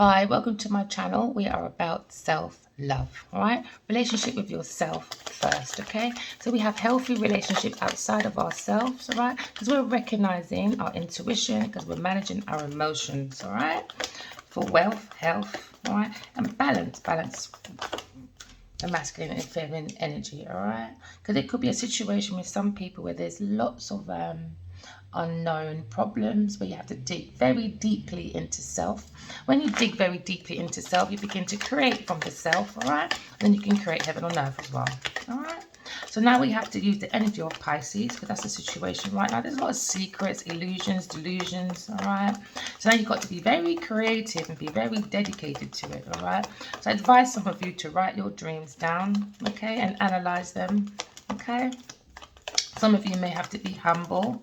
Hi, welcome to my channel. We are about self-love, all right? Relationship with yourself first, okay? So we have healthy relationships outside of ourselves, all right? Because we're recognizing our intuition, because we're managing our emotions, all right? For wealth, health, all right? And balance the masculine and feminine energy, all right? Because it could be a situation with some people where there's lots of unknown problems, where you have to dig very deeply into self. When you dig very deeply into self, you begin to create from the self, all right? Then you can create heaven on earth as well, all right? So now we have to use the energy of Pisces, because that's the situation right now. There's a lot of secrets, illusions, delusions, all right? So now you've got to be very creative and be very dedicated to it, all right? So I advise some of you to write your dreams down, okay, and analyze them, okay? Some of you may have to be humble,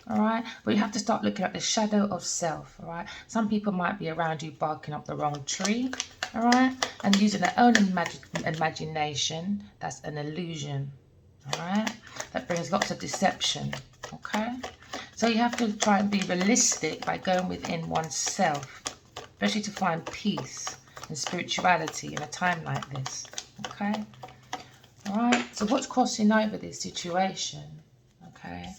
all right, but you have to start looking at the shadow of self, all right? Some people might be around you barking up the wrong tree, all right, and using their own imagination. That's an illusion, all right? That brings lots of deception, okay? So you have to try and be realistic by going within oneself, especially to find peace and spirituality in a time like this, okay? All right, so what's crossing over this situation, okay,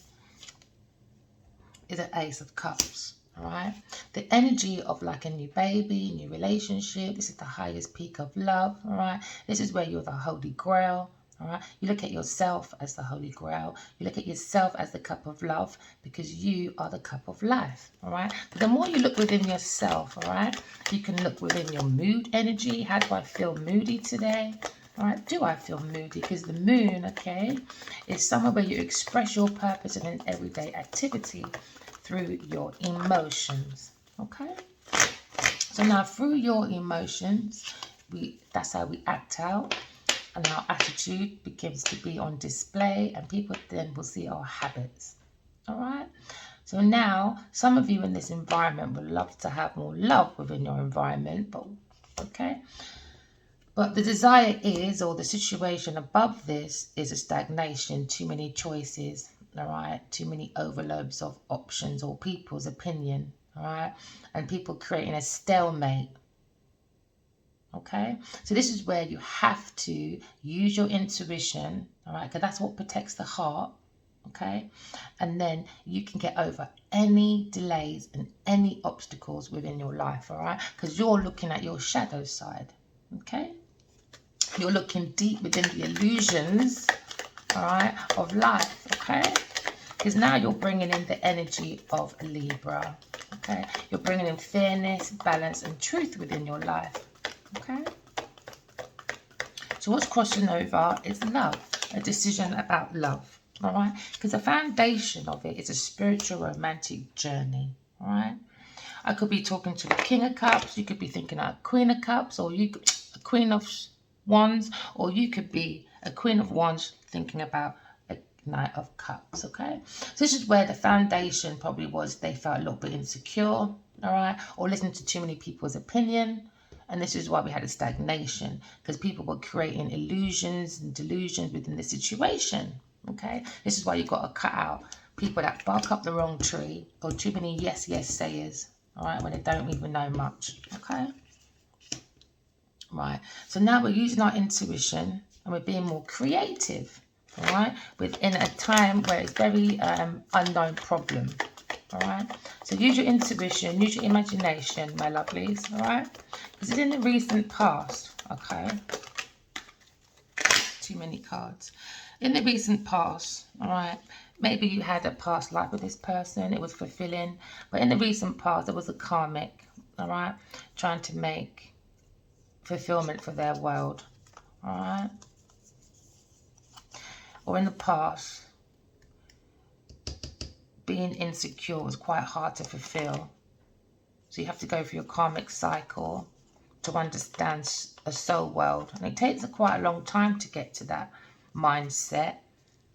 is an Ace of Cups, all right? The energy of like a new baby, new relationship. This is the highest peak of love, all right? This is where you're the Holy Grail, all right? You look at yourself as the Holy Grail. You look at yourself as the cup of love, because you are the cup of life, all right? But the more you look within yourself, all right, you can look within your mood energy. How do I feel moody today? All right, do I feel moody? Because the moon, okay, is somewhere where you express your purpose in an everyday activity through your emotions, okay? So now through your emotions, that's how we act out, and our attitude begins to be on display, and people then will see our habits, all right? So now some of you in this environment would love to have more love within your environment, but okay? But the desire is, or the situation above this is a stagnation, too many choices, all right? Too many overloads of options or people's opinion, all right? And people creating a stalemate, okay? So this is where you have to use your intuition, all right? Because that's what protects the heart, okay? And then you can get over any delays and any obstacles within your life, all right? Because you're looking at your shadow side, okay? You're looking deep within the illusions, all right, of life, okay? Because now you're bringing in the energy of a Libra, okay? You're bringing in fairness, balance, and truth within your life, okay? So what's crossing over is love, a decision about love, all right? Because the foundation of it is a spiritual romantic journey, all right? I could be talking to the King of Cups, you could be thinking of a Queen of Cups, or you could, a Queen of Wands, or you could be a Queen of Wands thinking about a Knight of Cups, okay? So this is where the foundation probably was they felt a little bit insecure, all right? Or listening to too many people's opinion. And this is why we had a stagnation, because people were creating illusions and delusions within the situation, okay? This is why you've got to cut out people that bark up the wrong tree, or too many yes, yes sayers, all right, when they don't even know much, okay? Right, so now we're using our intuition and we're being more creative, all right, within a time where it's very unknown problem, all right? So use your intuition, use your imagination, my lovelies, all right? Because it's in the recent past, okay? Too many cards. In the recent past, all right, maybe you had a past life with this person, it was fulfilling, but in the recent past, there was a karmic, all right, trying to make fulfillment for their world, all right? Or in the past, being insecure was quite hard to fulfill. So you have to go through your karmic cycle to understand a soul world. And it takes quite a long time to get to that mindset,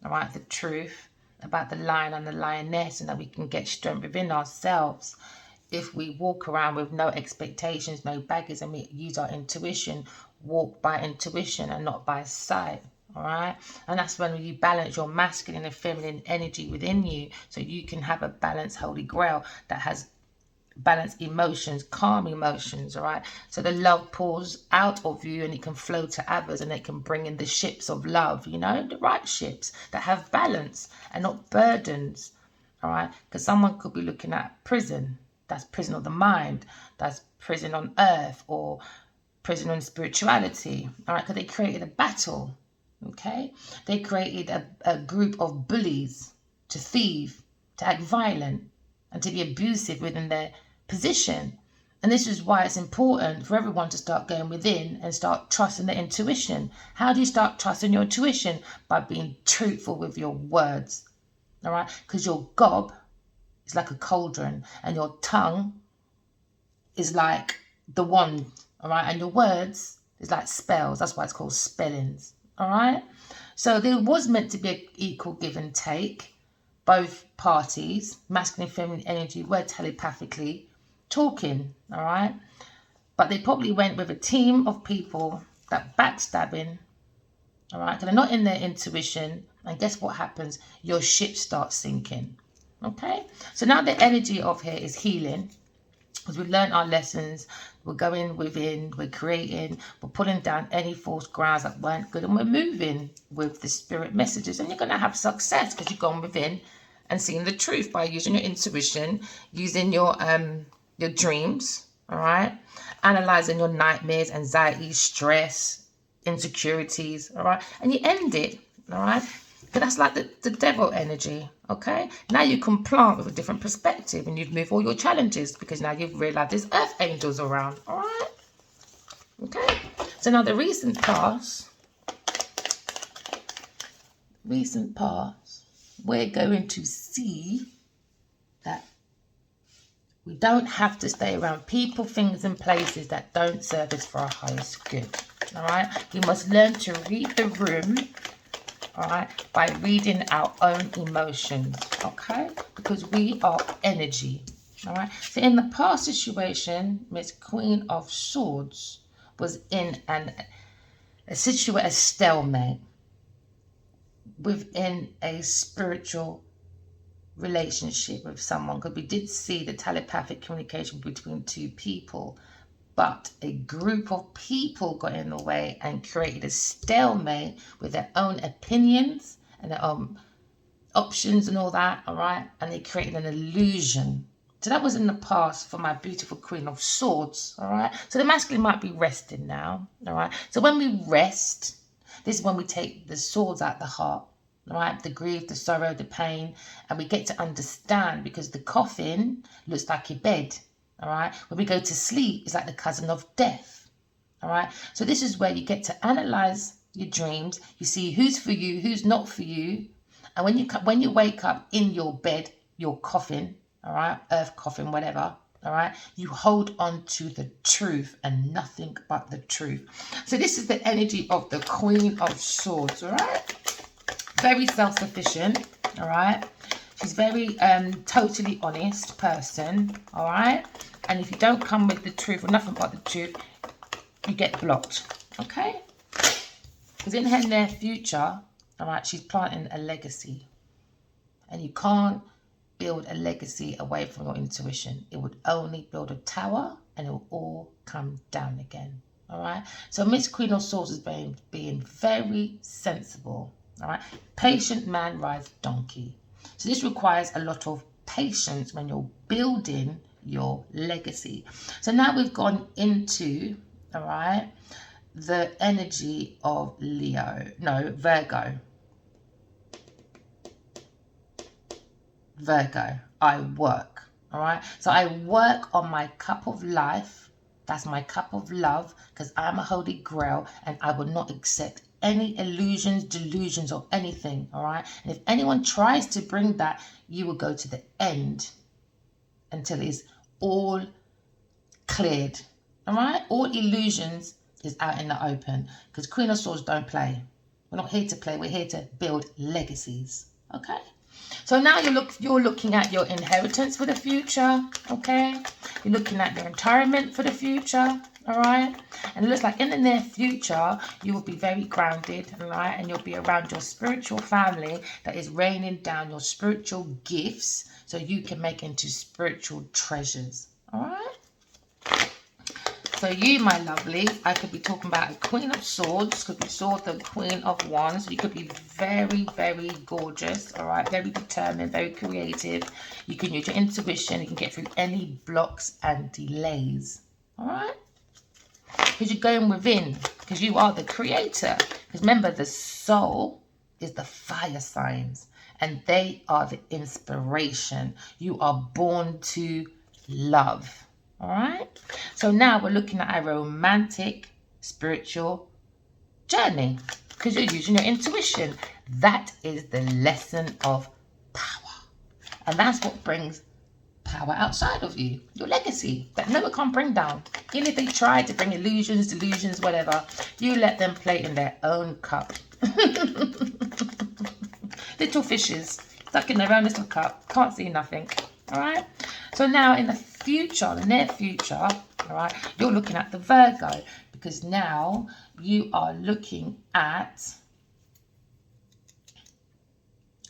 all right? The truth about the lion and the lioness, and that we can get strength within ourselves if we walk around with no expectations, no baggage, and we use our intuition, walk by intuition and not by sight, all right? And that's when you balance your masculine and feminine energy within you, so you can have a balanced holy grail that has balance emotions, calm emotions, all right? So the love pours out of you and it can flow to others, and it can bring in the ships of love, you know, the right ships that have balance and not burdens, all right? Because someone could be looking at prison. That's prison of the mind. That's prison on earth, or prison on spirituality, all right? Because they created a battle, okay? They created a group of bullies to thieve, to act violent, and to be abusive within their position. And this is why it's important for everyone to start going within and start trusting their intuition. How do you start trusting your intuition? By being truthful with your words, all right? Because your gob is like a cauldron, and your tongue is like the wand, all right? And your words is like spells. That's why it's called spellings, all right? So there was meant to be an equal give and take. Both parties, masculine and feminine energy, were telepathically talking, all right? But they probably went with a team of people that backstabbing, all right? Because they're not in their intuition. And guess what happens? Your ship starts sinking, okay? So now the energy of here is healing. Because we've learned our lessons, we're going within, we're creating, we're pulling down any false grounds that weren't good, and we're moving with the spirit messages. And you're going to have success because you've gone within and seeing the truth by using your intuition, using your dreams, all right? Analyzing your nightmares, anxiety, stress, insecurities, all right? And you end it, all right? But that's like the devil energy, okay? Now you can plant with a different perspective, and you've moved all your challenges because now you've realized there's earth angels around, all right? Okay? So now the recent past, we're going to see that we don't have to stay around people, things, and places that don't serve us for our highest good, all right? We must learn to read the room, all right, by reading our own emotions, okay? Because we are energy, all right? So in the past situation, Miss Queen of Swords was in a stalemate within a spiritual relationship with someone, because we did see the telepathic communication between two people, but a group of people got in the way and created a stalemate with their own opinions and their own options and all that, all right? And they created an illusion. So that was in the past for my beautiful Queen of Swords, all right? So the masculine might be resting now, all right? So when we rest, this is when we take the swords out the heart, all right? The grief, the sorrow, the pain, and we get to understand, because the coffin looks like a bed, all right? When we go to sleep, it's like the cousin of death, all right? So this is where you get to analyze your dreams. You see who's for you, who's not for you. And when you wake up in your bed, your coffin, all right, earth coffin, whatever, all right, you hold on to the truth and nothing but the truth. So this is the energy of the Queen of Swords, all right? Very self-sufficient, all right? She's very totally honest person, all right? And if you don't come with the truth or nothing but the truth, you get blocked, okay? Because in her near future, all right, she's planting a legacy. And you can't build a legacy away from your intuition. It would only build a tower and it will all come down again, all right? So Miss Queen of Swords is being very sensible, all right? Patient man rides donkey. So this requires a lot of patience when you're building your legacy. So now we've gone into, all right, the energy of Virgo. Virgo, I work, all right? So I work on my cup of life. That's my cup of love, because I'm a holy grail and I will not accept any illusions, delusions, or anything, all right? And if anyone tries to bring that, you will go to the end until it's all cleared, all right? All illusions is out in the open, because Queen of Swords don't play. We're not here to play. We're here to build legacies, okay? So now you're looking at your inheritance for the future, okay? You're looking at your retirement for the future, all right? And it looks like in the near future, you will be very grounded, all right? And you'll be around your spiritual family that is raining down your spiritual gifts so you can make into spiritual treasures, All right. So you, my lovely, I could be talking about a Queen of Swords, could be the Queen of Wands. You could be very, very gorgeous, all right? Very determined, very creative. You can use your intuition. You can get through any blocks and delays, all right? Because you're going within, because you are the creator. Because remember, the soul is the fire signs, and they are the inspiration. You are born to love. All right. So now we're looking at a romantic, spiritual journey because you're using your intuition. That is the lesson of power. And that's what brings power outside of you. Your legacy that no one can bring down. Even if they try to bring illusions, delusions, whatever, you let them play in their own cup. Little fishes stuck in their own little cup. Can't see nothing. All right. So now in the future, the near future, all right, you're looking at the Virgo because now you are looking at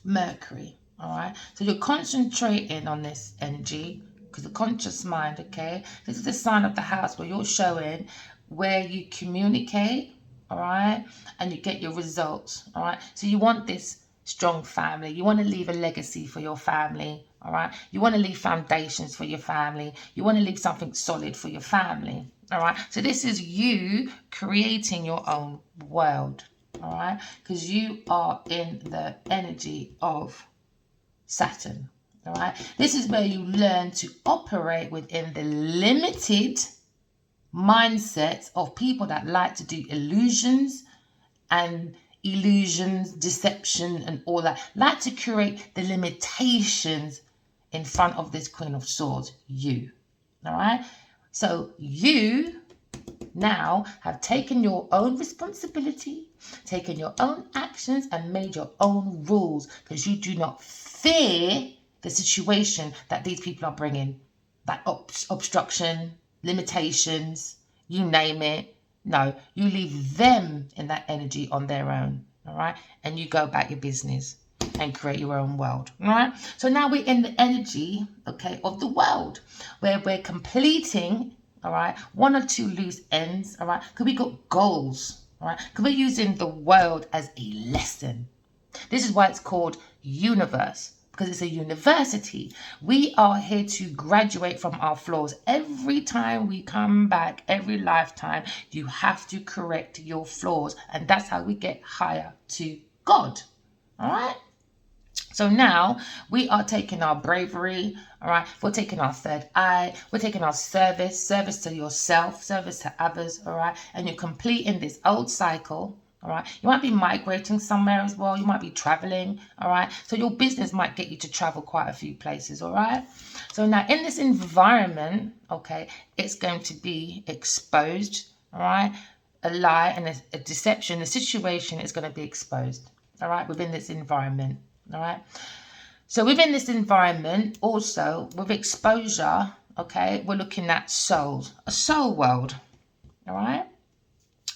Mercury. All right. So you're concentrating on this energy because the conscious mind, okay, this is the sign of the house where you're showing where you communicate, all right, and you get your results, all right. So you want this strong family. You want to leave a legacy for your family, all right. You want to leave foundations for your family. You want to leave something solid for your family, all right. So this is you creating your own world, all right, because you are in the energy of Saturn, all right. This is where you learn to operate within the limited mindset of people that like to do illusions, deception, and all that. Like to create the limitations in front of this Queen of Swords, you. All right. So you now have taken your own responsibility, taken your own actions, and made your own rules because you do not fear the situation that these people are bringing, like obstruction, limitations, you name it. No, you leave them in that energy on their own, all right? And you go about your business and create your own world, all right? So now we're in the energy, okay, of the world where we're completing, all right, one or two loose ends, all right? Because we got goals, all right? Because we're using the world as a lesson. This is why it's called universe, because it's a university. We are here to graduate from our flaws. Every time we come back, every lifetime, you have to correct your flaws. And that's how we get higher to God. All right? So now we are taking our bravery, all right? We're taking our third eye. We're taking our service to yourself, service to others, all right? And you're completing this old cycle. All right. You might be migrating somewhere as well. You might be traveling. All right. So your business might get you to travel quite a few places. All right. So now in this environment, okay, it's going to be exposed. All right. A lie and a deception. The situation is going to be exposed. All right. Within this environment. All right. So within this environment, also with exposure, okay, we're looking at souls, a soul world. All right.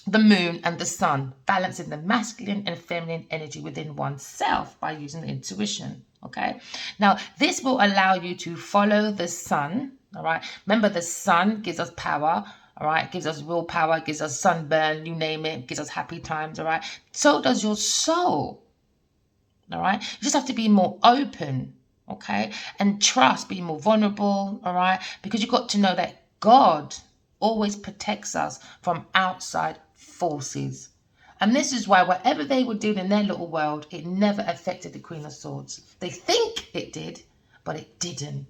The moon and the sun, balancing the masculine and feminine energy within oneself by using the intuition. Okay. Now, this will allow you to follow the sun. All right. Remember, the sun gives us power. All right. Gives us willpower, gives us sunburn, you name it, gives us happy times. All right. So does your soul. All right. You just have to be more open. Okay. And trust, be more vulnerable. All right. Because you've got to know that God always protects us from outside forces. And this is why whatever they were doing in their little world, it never affected the Queen of Swords. They think it did, but it didn't.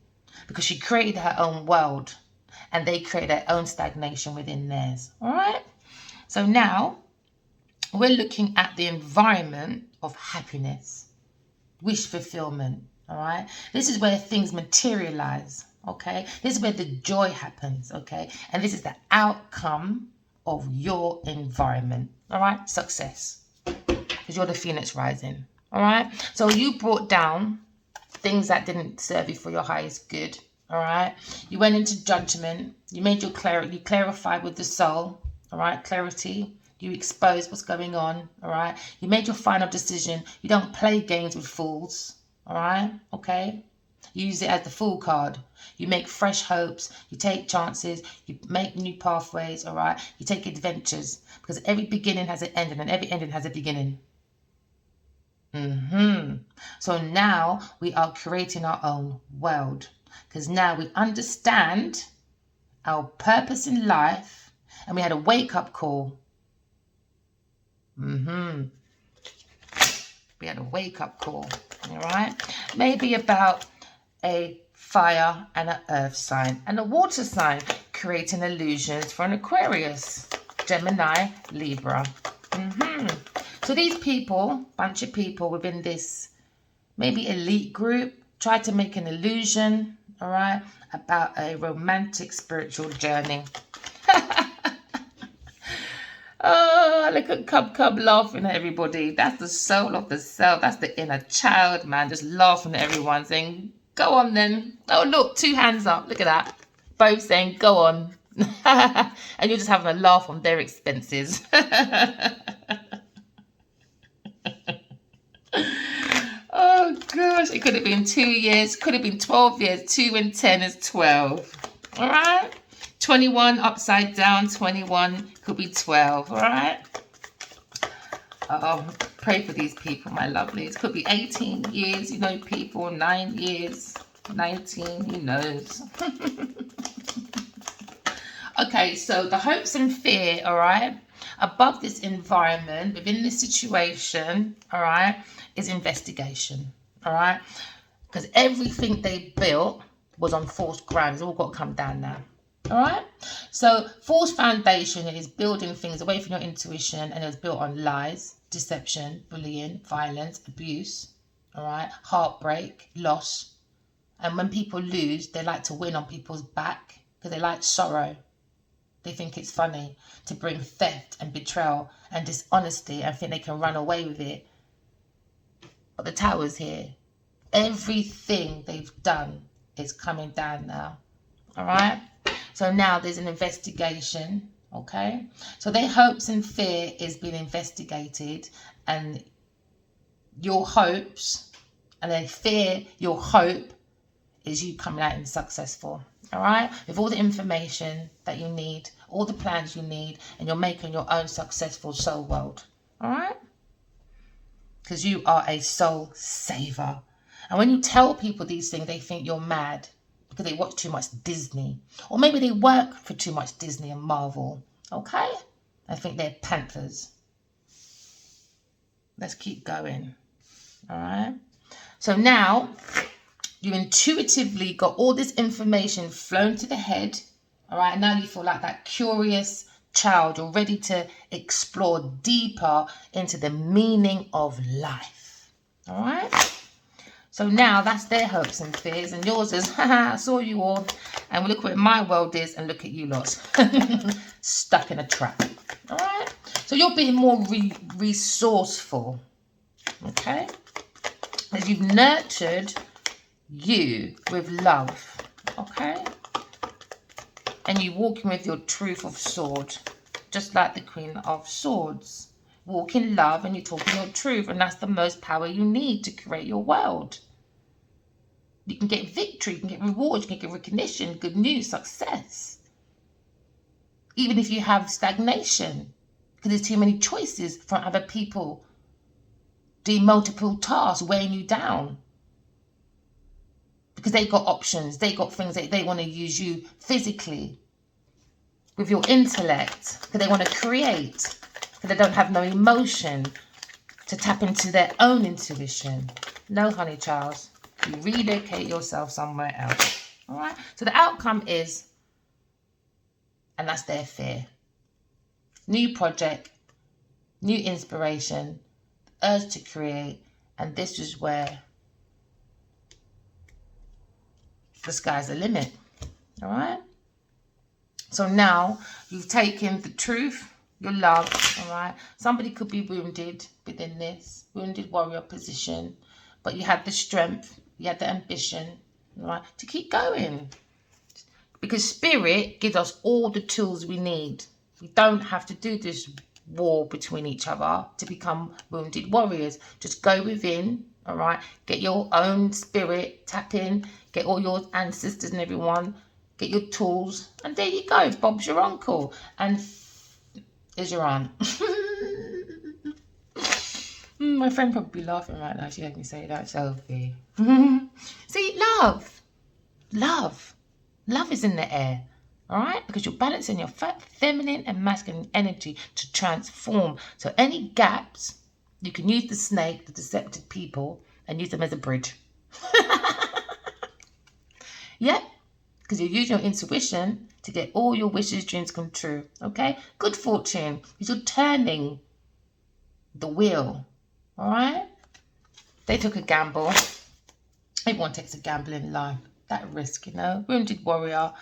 Because she created her own world and they created their own stagnation within theirs. All right? So now we're looking at the environment of happiness, wish fulfillment. All right? This is where things materialize. Okay? This is where the joy happens. Okay? And this is the outcome of your environment. All right? Success. Because you're the phoenix rising. All right? So you brought down things that didn't serve you for your highest good. All right? You went into judgment. You made your clarity. You clarified with the soul. All right? Clarity. You exposed what's going on. All right? You made your final decision. You don't play games with fools. All right? Okay? You use it as the Fool card. You make fresh hopes. You take chances. You make new pathways, all right? You take adventures. Because every beginning has an ending and every ending has a beginning. So now we are creating our own world. Because now we understand our purpose in life. And we had a wake-up call. We had a wake-up call, all right? Maybe about a fire and an earth sign and a water sign, creating illusions for an Aquarius, Gemini, Libra. So these people, bunch of people within this maybe elite group, try to make an illusion, all right, about a romantic spiritual journey. Oh, look at Cub laughing at everybody. That's the soul of the self. That's the inner child, man. Just laughing at everyone, saying, go on then. Oh, look, 2 hands up. Look at that. Both saying, go on. And you're just having a laugh on their expenses. Oh, gosh. It could have been 2 years. Could have been 12 years. 2 and 10 is 12. All right? 21 upside down, 21 could be 12, all right? Oh, pray for these people, my lovelies. Could be 18 years, you know, people, 9 years, 19, who knows? Okay, so the hopes and fear, all right, above this environment, within this situation, all right, is investigation, all right? Because everything they built was on false ground. It's all got to come down now. All right, so false foundation is building things away from your intuition, and it's built on lies, deception, bullying, violence, abuse, all right, heartbreak, loss. And when people lose, they like to win on people's back because they like sorrow. They think it's funny to bring theft and betrayal and dishonesty and think they can run away with it. But the tower's here. Everything they've done is coming down now. All right. So now there's an investigation, okay? So their hopes and fear is being investigated, and your hopes and their fear, your hope is you coming out and successful, all right? With all the information that you need, all the plans you need, and you're making your own successful soul world, all right? Because you are a soul saver. And when you tell people these things, they think you're mad. Because they watch too much Disney. Or maybe they work for too much Disney and Marvel. Okay? I think they're panthers. Let's keep going. Alright? So now, you intuitively got all this information flown to the head. Alright? And now you feel like that curious child. You're ready to explore deeper into the meaning of life. Alright? So now that's their hopes and fears, and yours is, haha, I saw you all, and look what my world is, and look at you lot. Stuck in a trap. All right? So you're being more resourceful, okay? As you've nurtured you with love, okay? And you walking with your truth of sword, just like the Queen of Swords. Walk in love and you're talking your truth, and that's the most power you need to create your world. You can get victory, you can get rewards, you can get recognition, good news, success. Even if you have stagnation, because there's too many choices from other people doing multiple tasks, weighing you down. Because they got options, they got things that they want to use you physically, with your intellect, because they want to create. They don't have no emotion to tap into their own intuition. No, honey Charles, you relocate yourself somewhere else. All right? So the outcome is, and that's their fear. New project, new inspiration, urge to create, and this is where the sky's the limit. All right? So now you've taken the truth, your love, all right? Somebody could be wounded within this, wounded warrior position, but you had the strength, you had the ambition, all right, to keep going. Because spirit gives us all the tools we need. We don't have to do this war between each other to become wounded warriors. Just go within, All right, get your own spirit, tap in, get all your ancestors and everyone, get your tools, and there you go. Bob's your uncle, and is your aunt. My friend probably laughing right now. She heard me say that, Sophie. See, love is in the air. All right, because you're balancing your feminine and masculine energy to transform. So any gaps, you can use the snake, the deceptive people, and use them as a bridge. Yep, because you use your intuition to get all your wishes, dreams come true. Okay, good fortune, because you're turning the wheel. All right, they took a gamble. Everyone takes a gamble in life. That risk, you know. Wounded warrior,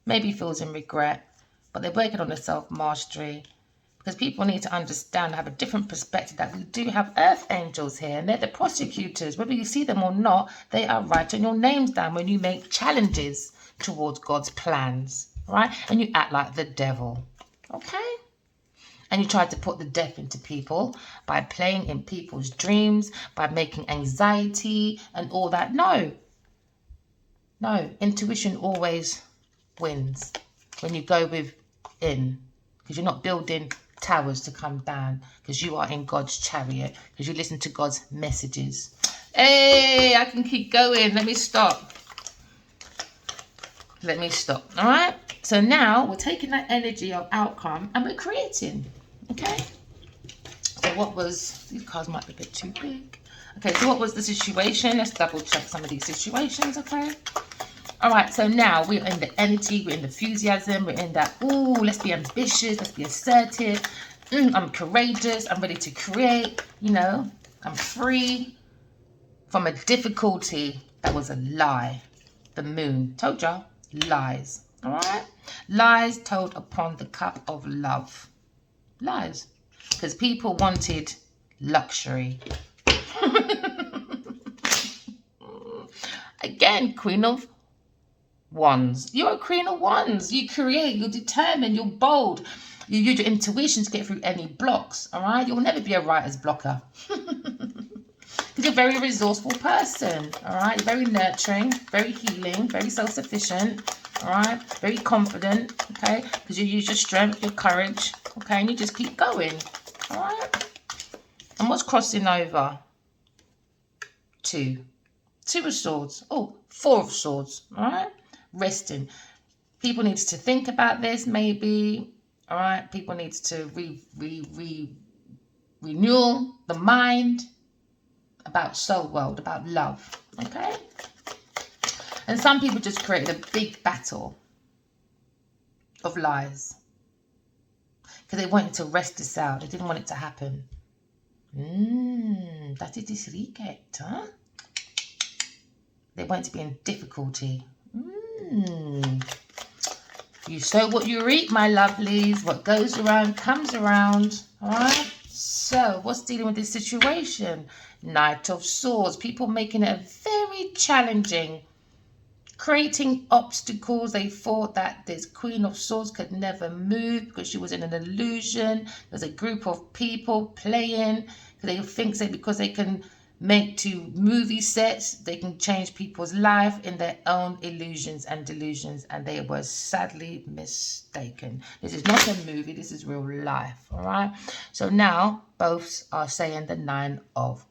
maybe feels in regret, but they're working on the self-mastery. Because people need to understand, have a different perspective, that we do have earth angels here, and they're the prosecutors. Whether you see them or not, they are writing your names down when you make challenges towards God's plans, right? And you act like the devil, okay? And you try to put the death into people by playing in people's dreams, by making anxiety and all that. No, intuition always wins when you go within, because you're not building towers to come down, because you are in God's chariot, because you listen to God's messages. Hey, I can keep going. Let me stop. All right, so now we're taking that energy of outcome and we're creating. Okay, so what was, these cards might be a bit too big. Okay, so what was the situation? Let's double check some of these situations. Okay, all right, so now we're in the energy, we're in the enthusiasm, we're in that, ooh, let's be ambitious, let's be assertive. I'm courageous, I'm ready to create, you know, I'm free from a difficulty that was a lie. The moon, told y'all, lies, all right? Lies told upon the cup of love. Lies, because people wanted luxury. Again, Queen of Wands. You're a Queen of Wands. You create, you're determined, you're bold. You use your intuition to get through any blocks, all right? You'll never be a writer's blocker. Because you're a very resourceful person, all right? You're very nurturing, very healing, very self-sufficient, all right? Very confident, okay? Because you use your strength, your courage, okay? And you just keep going, all right? And what's crossing over? Two of Swords. Oh, Four of Swords, all right? Resting. People need to think about this, maybe, all right? People need to renew the mind about soul world, about love, okay? And some people just created a big battle of lies because they wanted to rest this out. They didn't want it to happen. That is this riket, huh? They want to be in difficulty. You sow what you reap, my lovelies. What goes around comes around, all right? So what's dealing with this situation? Knight of Swords. People making it very challenging, creating obstacles. They thought that this Queen of Swords could never move because she was in an illusion. There's a group of people playing because they think that because they can make to movie sets, they can change people's life in their own illusions and delusions, and they were sadly mistaken. This is not a movie, this is real life, all right? So now both are saying the Nine of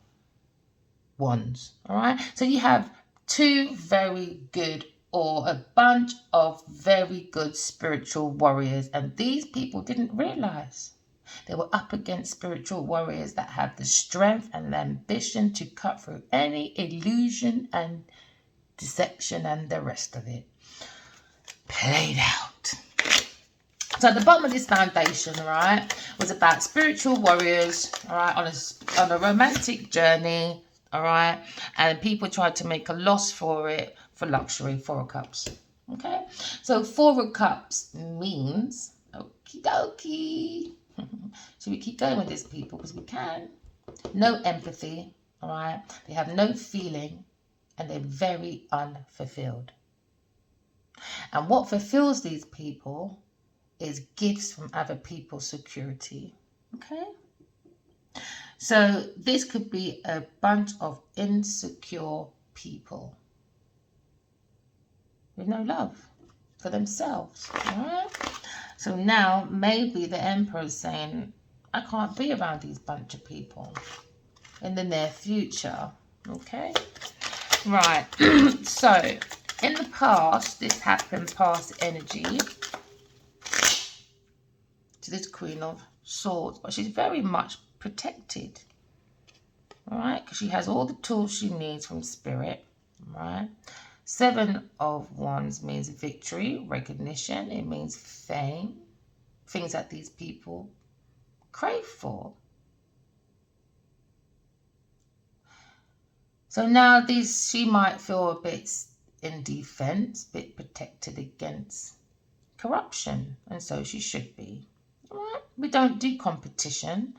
Wands, all right? So you have two very good, or a bunch of very good spiritual warriors, and these people didn't realize they were up against spiritual warriors that have the strength and the ambition to cut through any illusion and deception and the rest of it. Played out. So at the bottom of this foundation, right, was about spiritual warriors, all right, on a romantic journey, all right, and people tried to make a loss for it for luxury. Four of Cups. Okay, so Four of Cups means okie dokie. So we keep going with these people because we can. No empathy, all right? They have no feeling and they're very unfulfilled. And what fulfills these people is gifts from other people's security, okay? So this could be a bunch of insecure people with no love for themselves. All right? So now maybe the Emperor is saying, I can't be around these bunch of people in the near future. Okay? Right. So in the past, this happened, past energy, to this Queen of Swords, but she's very much protected. All right? Because she has all the tools she needs from Spirit. Right? Seven of Wands means victory, recognition. It means fame, things that these people crave for. So now she might feel a bit in defense, a bit protected against corruption, and so she should be. All right? We don't do competition,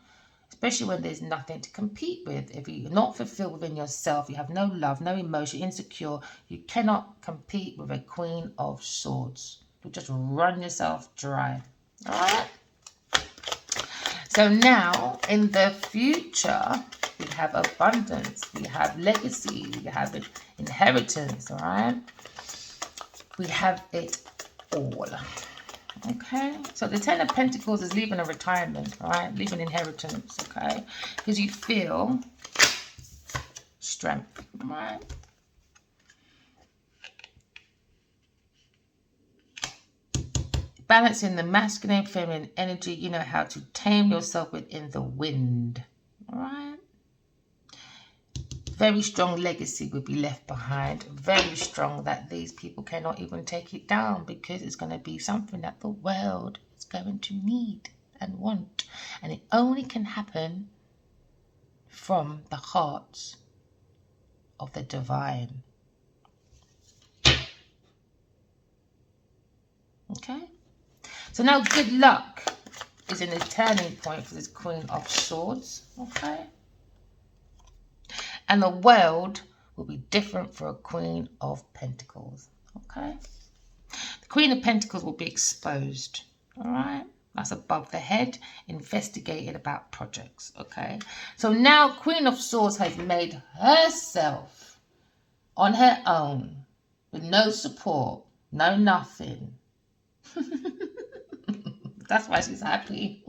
especially when there's nothing to compete with. If you're not fulfilled within yourself, you have no love, no emotion, insecure, you cannot compete with a Queen of Swords. You'll just run yourself dry. All right? So now, in the future, we have abundance, we have legacy, we have inheritance, all right? We have it all. Okay, so the Ten of Pentacles is leaving a retirement, all right? Leaving inheritance, okay? Because you feel strength, all right? Balancing the masculine and feminine energy, you know how to tame yourself within the wind, all right? Very strong legacy would be left behind. Very strong that these people cannot even take it down, because it's going to be something that the world is going to need and want. And it only can happen from the hearts of the divine. Okay? So now good luck is in a turning point for this Queen of Swords. Okay? And the world will be different for a Queen of Pentacles. Okay? The Queen of Pentacles will be exposed. All right? That's above the head, investigated about projects. Okay? So now Queen of Swords has made herself on her own with no support, no nothing. That's why she's happy.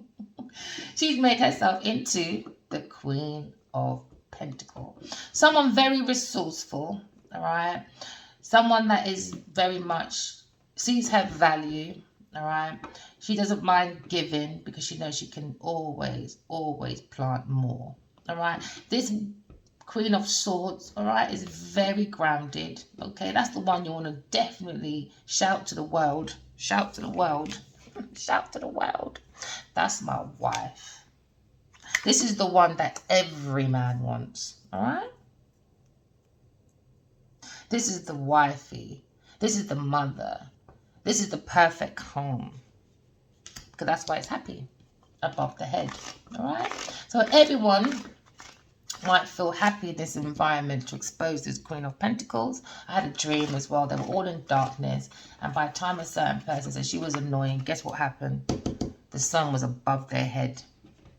She's made herself into the Queen of Pentacles. Someone very resourceful, all right? Someone that is very much, sees her value, all right? She doesn't mind giving because she knows she can always plant more, all right? This Queen of Swords, all right, is very grounded, okay? That's the one you want to definitely shout to the world. Shout to the world. Shout to the world. That's my wife. This is the one that every man wants, all right? This is the wifey. This is the mother. This is the perfect home. Because that's why it's happy above the head, all right? So everyone might feel happy in this environment to expose this Queen of Pentacles. I had a dream as well. They were all in darkness. And by the time a certain person said she was annoying, guess what happened? The sun was above their head,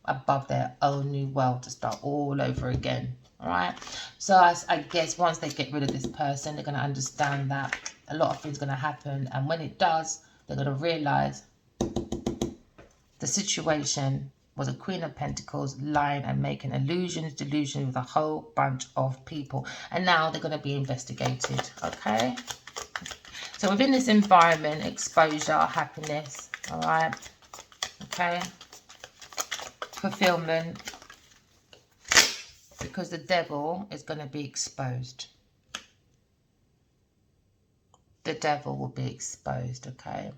above their own new world to start all over again. All right? So I guess once they get rid of this person, they're going to understand that a lot of things are going to happen. And when it does, they're going to realize the situation was a Queen of Pentacles lying and making delusions with a whole bunch of people. And now they're going to be investigated, okay? So within this environment, exposure, happiness, all right? Okay? Fulfillment. Because the devil is going to be exposed. The devil will be exposed, okay?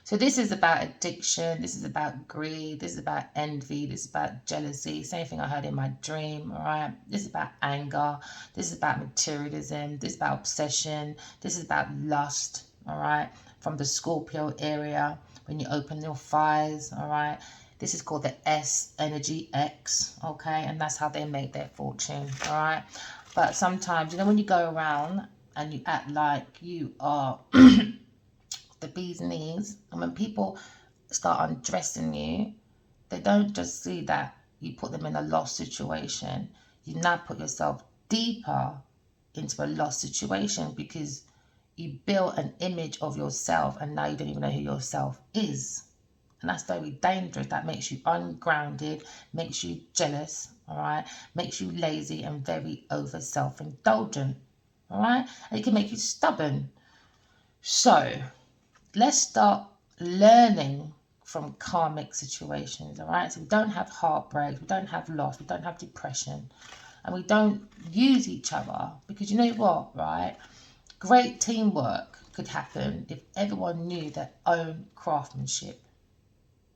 So this is about addiction, this is about greed, this is about envy, this is about jealousy, same thing I heard in my dream, all right? This is about anger, this is about materialism, this is about obsession, this is about lust, all right? From the Scorpio area, when you open your fires, all right? This is called the S energy, X, okay? And that's how they make their fortune, all right? But sometimes, you know, when you go around and you act like you are the bee's knees, and when people start undressing you, they don't just see that you put them in a lost situation. You now put yourself deeper into a lost situation because you built an image of yourself and now you don't even know who yourself is. And that's very dangerous. That makes you ungrounded, makes you jealous, all right? Makes you lazy and very over self-indulgent, all right? And it can make you stubborn. So let's start learning from karmic situations, all right? So we don't have heartbreaks, we don't have loss, we don't have depression, and we don't use each other because you know what, right? Great teamwork could happen if everyone knew their own craftsmanship.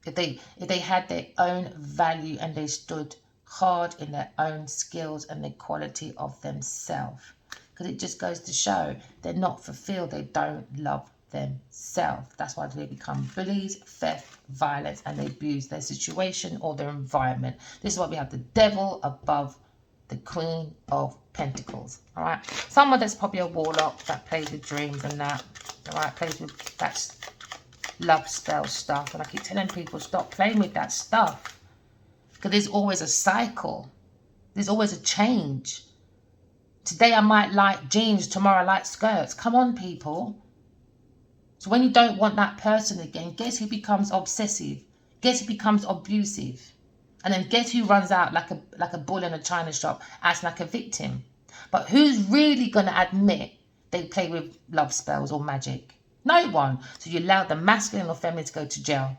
If they had their own value and they stood hard in their own skills and the quality of themselves. Because it just goes to show they're not fulfilled, they don't love themselves. That's why they become bullies, theft, violence, and they abuse their situation or their environment. This is why we have the devil above the Queen of Pentacles. All right, someone that's probably a warlock that plays with dreams and that. All right, plays with that love spell stuff, and I keep telling people stop playing with that stuff because there's always a cycle, there's always a change. Today I might like jeans, tomorrow I like skirts. Come on, people. So when you don't want that person again, guess who becomes obsessive? Guess who becomes abusive? And then guess who runs out like a bull in a china shop, acting like a victim? But who's really going to admit they play with love spells or magic? No one. So you allow the masculine or feminine to go to jail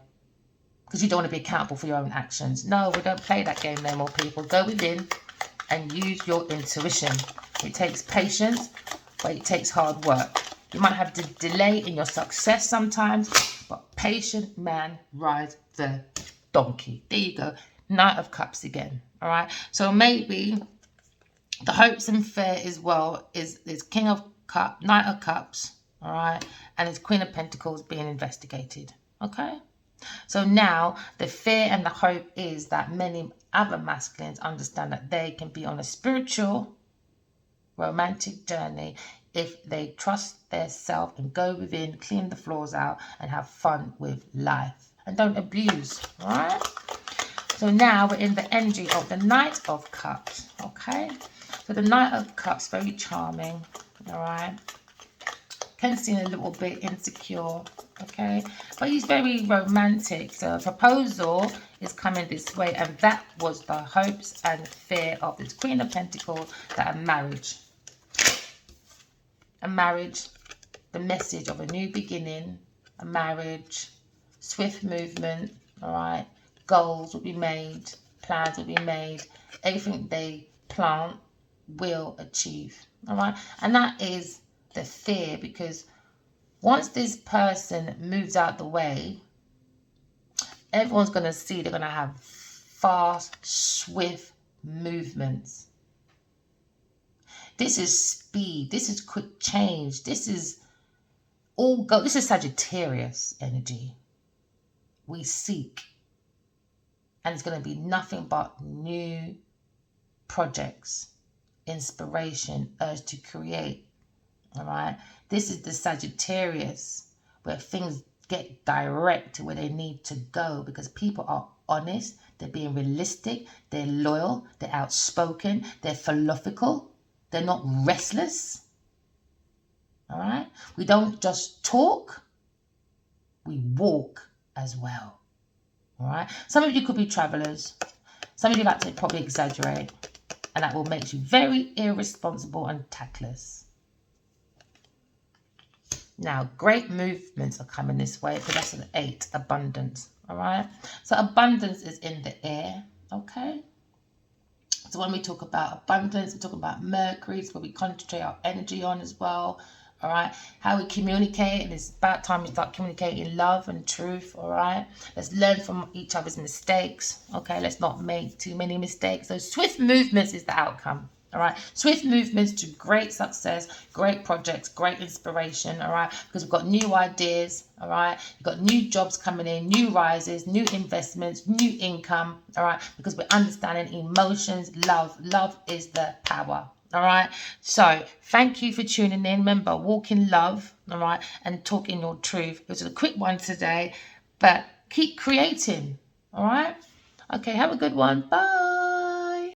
because you don't want to be accountable for your own actions. No, we don't play that game no more, people. Go within and use your intuition. It takes patience, but it takes hard work. You might have to delay in your success sometimes, but patient man rides the donkey. There you go. Knight of Cups again. All right. So maybe the hopes and fear as well is King of Cups, Knight of Cups. All right, and it's Queen of Pentacles being investigated. Okay, so now the fear and the hope is that many other masculines understand that they can be on a spiritual, romantic journey if they trust their self and go within, clean the floors out, and have fun with life and don't abuse. All right. So now we're in the energy of the Knight of Cups. Okay, so the Knight of Cups, very charming. All right. Can seem a little bit insecure, okay, but he's very romantic. So a proposal is coming this way, and that was the hopes and fear of this Queen of Pentacles, that a marriage, the message of a new beginning, a marriage, swift movement, all right, goals will be made, plans will be made, everything they plant will achieve, all right, and that is the fear, because once this person moves out the way, everyone's going to see they're going to have fast, swift movements. This is speed. This is quick change. This is all go. This is Sagittarius energy. We seek, and it's going to be nothing but new projects, inspiration, urge to create. All right, this is the Sagittarius where things get direct to where they need to go because people are honest, they're being realistic, they're loyal, they're outspoken, they're philosophical, they're not restless. All right, we don't just talk, we walk as well. All right, some of you could be travelers, some of you like to probably exaggerate, and that will make you very irresponsible and tactless. Now, great movements are coming this way because that's an 8, abundance, all right? So abundance is in the air, okay? So when we talk about abundance, we're talking about Mercury, it's where we concentrate our energy on as well, all right? How we communicate, and it's about time we start communicating love and truth, all right? Let's learn from each other's mistakes, okay? Let's not make too many mistakes. So swift movements is the outcome. All right, swift movements to great success, great projects, great inspiration. All right, because we've got new ideas. All right, we've got new jobs coming in, new rises, new investments, new income. All right, because we're understanding emotions, love. Love is the power. All right, so thank you for tuning in. Remember, walk in love. All right, and talk in your truth. It was a quick one today, but keep creating. All right. Okay, have a good one. Bye.